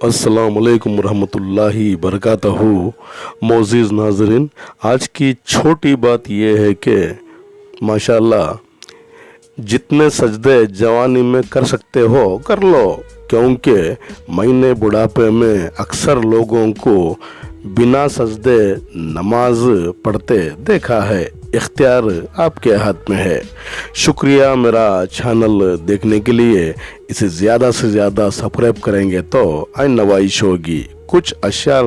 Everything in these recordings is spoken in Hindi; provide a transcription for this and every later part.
अस्सलाम वालेकुम रहमतुल्लाहि बरकातहू। मोअज़्ज़िज़ नाज़रीन, आज की छोटी बात यह है कि माशाअल्लाह जितने सजदे जवानी में कर सकते हो कर लो, क्योंकि मैंने बुढ़ापे में अक्सर लोगों को बिना सजदे नमाज पढ़ते देखा है। इख्तियार आपके हाथ में है। शुक्रिया मेरा चैनल देखने के लिए। इसे ज़्यादा से ज़्यादा सब्सक्राइब करेंगे तो आइन नवाइश होगी। कुछ अशार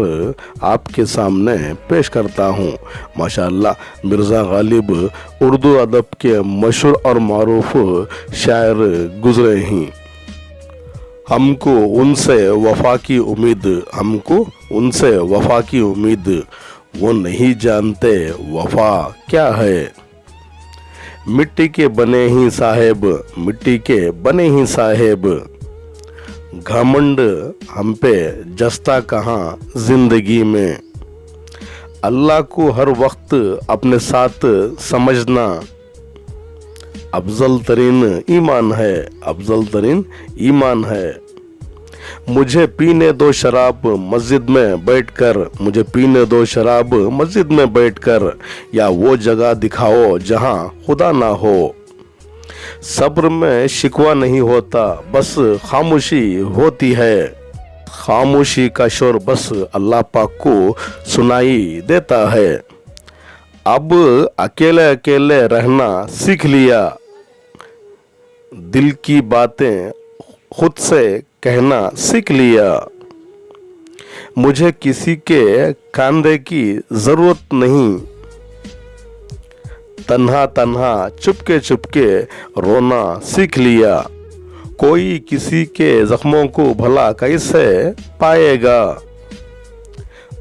आपके सामने पेश करता हूँ। माशाअल्लाह मिर्ज़ा गालिब उर्दू अदब के मशहूर और मारूफ शायर गुज़रे हैं। हमको उनसे वफ़ा की उम्मीद, वो नहीं जानते वफ़ा क्या है। मिट्टी के बने ही साहेब, घमंड हम पे जस्ता कहाँ जिंदगी में। अल्लाह को हर वक्त अपने साथ समझना अफजल तरीन ईमान है। मुझे पीने दो शराब मस्जिद में बैठकर, या वो जगह दिखाओ जहां खुदा ना हो। सब्र में शिकवा नहीं होता, बस खामोशी होती है। खामोशी का शोर बस अल्लाह पाक को सुनाई देता है। अब अकेले अकेले रहना सीख लिया, दिल की बातें खुद से कहना सीख लिया। मुझे किसी के कांधे की जरूरत नहीं, तन्हा चुपके रोना सीख लिया। कोई किसी के जख्मों को भला कैसे पाएगा,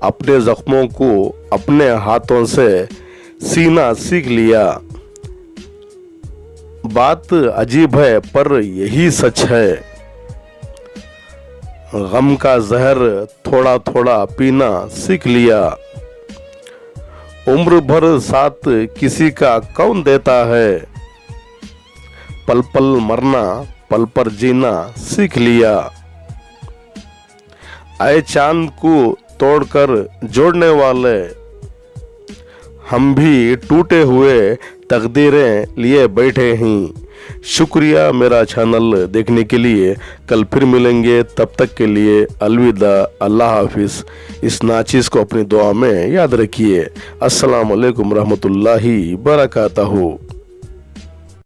अपने जख्मों को अपने हाथों से सीना सीख लिया। बात अजीब है पर यही सच है, गम का जहर थोड़ा थोड़ा पीना सीख लिया। उम्र भर साथ किसी का कौन देता है, पल पल मरना पल पर जीना सीख लिया। आए चांद को तोड़कर जोड़ने वाले, हम भी टूटे हुए तकदीरें लिए बैठे हैं। शुक्रिया मेरा चैनल देखने के लिए। कल फिर मिलेंगे, तब तक के लिए अलविदा, अल्लाह हाफिज़। इस नाचीज़ को अपनी दुआ में याद रखिए। अस्सलाम वालेकुम रहमतुल्लाहि बरकातहू।